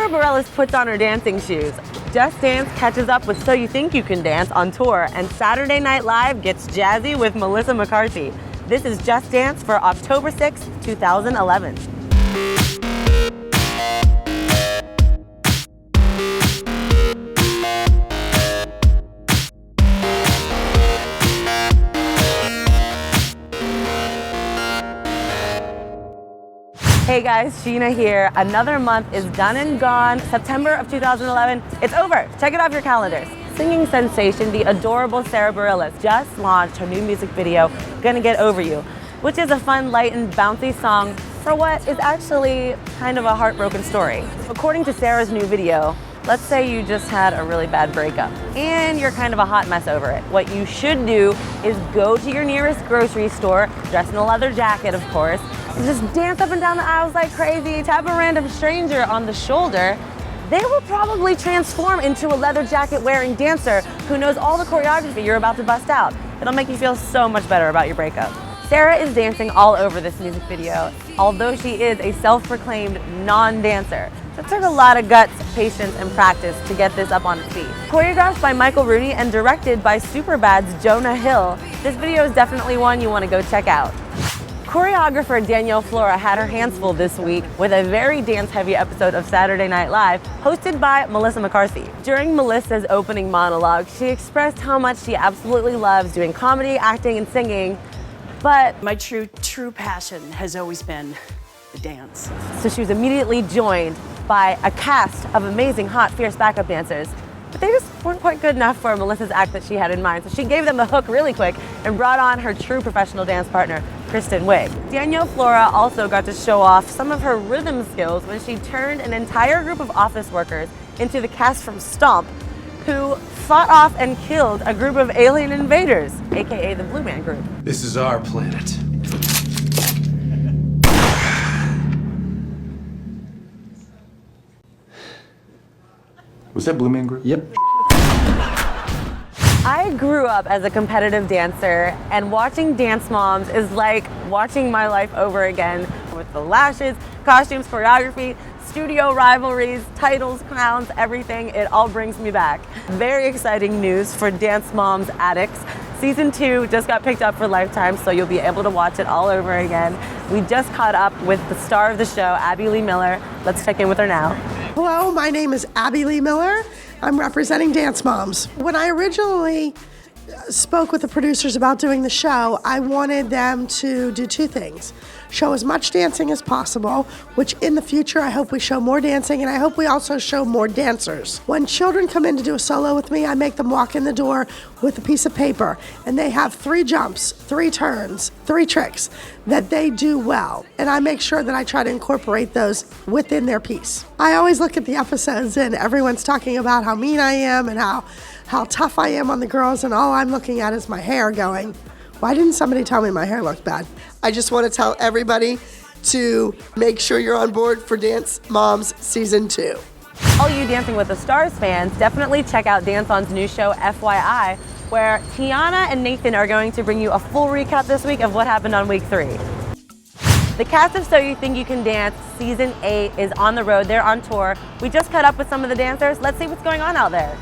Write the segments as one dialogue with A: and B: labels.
A: Sara Bareilles puts on her dancing shoes. Just Dance catches up with So You Think You Can Dance on tour, and Saturday Night Live gets jazzy with Melissa McCarthy. This is Just Dance for October 6, 2011. Hey guys, Sheena here. Another month is done and gone. September of 2011, it's over. Check it off your calendars. Singing sensation, the adorable Sara Bareilles just launched her new music video, Gonna Get Over You, which is a fun, light and bouncy song for what is actually kind of a heartbroken story. According to Sara's new video, let's say you just had a really bad breakup and you're kind of a hot mess over it. What you should do is go to your nearest grocery store, dress in a leather jacket of course, and just dance up and down the aisles like crazy, tap a random stranger on the shoulder. They will probably transform into a leather jacket wearing dancer who knows all the choreography you're about to bust out. It'll make you feel so much better about your breakup. Sara is dancing all over this music video, although she is a self-proclaimed non-dancer. So it took a lot of guts, patience, and practice to get this up on its feet. Choreographed by Michael Rooney and directed by Superbad's Jonah Hill, this video is definitely one you want to go check out. Choreographer Danielle Flora had her hands full this week with a very dance-heavy episode of Saturday Night Live hosted by Melissa McCarthy. During Melissa's opening monologue, she expressed how much she absolutely loves doing comedy, acting, and singing, but
B: my true passion has always been the dance.
A: So she was immediately joined by a cast of amazing, hot, fierce backup dancers. But they just weren't quite good enough for Melissa's act that she had in mind. So she gave them the hook really quick and brought on her true professional dance partner, Kristen Wiig. Danielle Flora also got to show off some of her rhythm skills when she turned an entire group of office workers into the cast from Stomp, who fought off and killed a group of alien invaders, AKA the Blue Man Group.
C: This is our planet. Was that Blue Man Group?
D: Yep.
A: I grew up as a competitive dancer, and watching Dance Moms is like watching my life over again with the lashes, costumes, choreography, studio rivalries, titles, crowns, everything. It all brings me back. Very exciting news for Dance Moms addicts. Season 2 just got picked up for Lifetime, so you'll be able to watch it all over again. We just caught up with the star of the show, Abby Lee Miller. Let's check in with her now.
E: Hello, my name is Abby Lee Miller. I'm representing Dance Moms. When I originally spoke with the producers about doing the show, I wanted them to do two things. Show as much dancing as possible, which in the future I hope we show more dancing, and I hope we also show more dancers. When children come in to do a solo with me, I make them walk in the door with a piece of paper, and they have 3 jumps, 3 turns, 3 tricks that they do well, and I make sure that I try to incorporate those within their piece. I always look at the episodes and everyone's talking about how mean I am and how tough I am on the girls, and all I'm looking at is my hair going, why didn't somebody tell me my hair looked bad? I just want to tell everybody to make sure you're on board for Dance Moms Season 2.
A: All you Dancing with the Stars fans, definitely check out Dance On's new show, FYI, where Tiana and Nathan are going to bring you a full recap this week of what happened on week 3. The cast of So You Think You Can Dance Season 8 is on the road. They're on tour. We just caught up with some of the dancers. Let's see what's going on out there.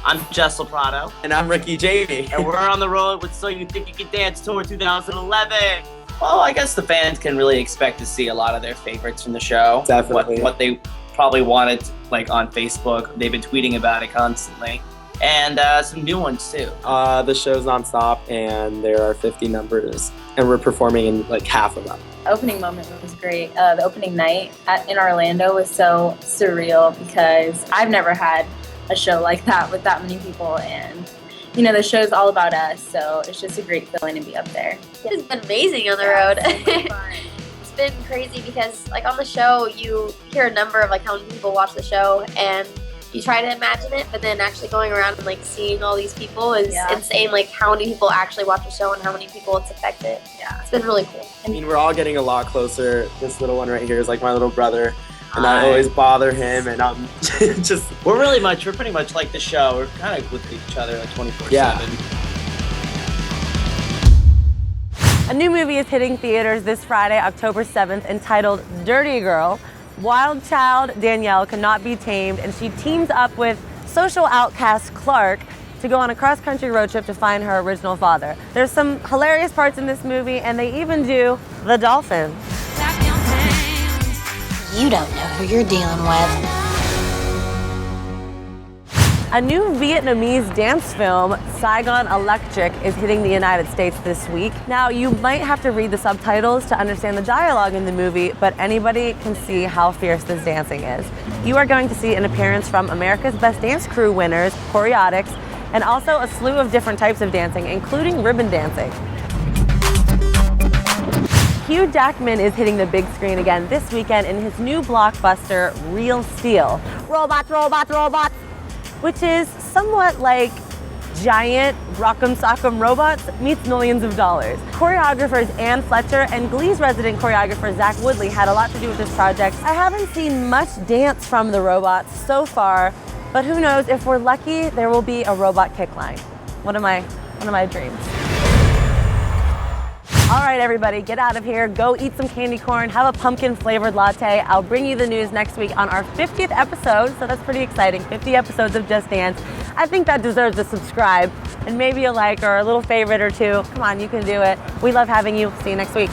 F: I'm Jessel Prado.
D: And I'm Ricky Jamie.
F: And we're on the road with So You Think You Can Dance Tour 2011. Well, I guess the fans can really expect to see a lot of their favorites from the show.
D: Definitely.
F: What they probably wanted, like on Facebook. They've been tweeting about it constantly. And some new ones too.
D: The show's nonstop, and there are 50 numbers, and we're performing in like half of them.
G: Opening moment was great. The opening night in Orlando was so surreal because I've never had a show like that with that many people, and you know the show's all about us, so it's just a great feeling to be up there.
H: It's been amazing on the road. It's been crazy because like on the show you hear a number of like how many people watch the show and you try to imagine it, but then actually going around and like seeing all these people is insane, like how many people actually watch the show and how many people it's affected. Yeah, it's been really cool.
D: I mean, we're all getting a lot closer. This little one right here is like my little brother. And I always bother him, and I'm just...
F: We're pretty much like the show. We're kind of with each other like 24/7.
D: Yeah.
A: A new movie is hitting theaters this Friday, October 7th, entitled Dirty Girl. Wild child Danielle cannot be tamed, and she teams up with social outcast Clark to go on a cross-country road trip to find her original father. There's some hilarious parts in this movie, and they even do the dolphin.
I: You don't know who you're dealing with.
A: A new Vietnamese dance film, Saigon Electric, is hitting the United States this week. Now, you might have to read the subtitles to understand the dialogue in the movie, but anybody can see how fierce this dancing is. You are going to see an appearance from America's Best Dance Crew winners, Choreotics, and also a slew of different types of dancing, including ribbon dancing. Hugh Jackman is hitting the big screen again this weekend in his new blockbuster, Real Steel. Robots, robots, robots! Which is somewhat like giant Rock'em Sock'em Robots meets millions of dollars. Choreographers Ann Fletcher and Glee's resident choreographer Zach Woodley had a lot to do with this project. I haven't seen much dance from the robots so far, but who knows, if we're lucky, there will be a robot kick line. One of my dreams. All right, everybody, get out of here. Go eat some candy corn, have a pumpkin flavored latte. I'll bring you the news next week on our 50th episode, so that's pretty exciting. 50 episodes of Just Dance. I think that deserves a subscribe and maybe a like or a little favorite or two. Come on, you can do it. We love having you. See you next week.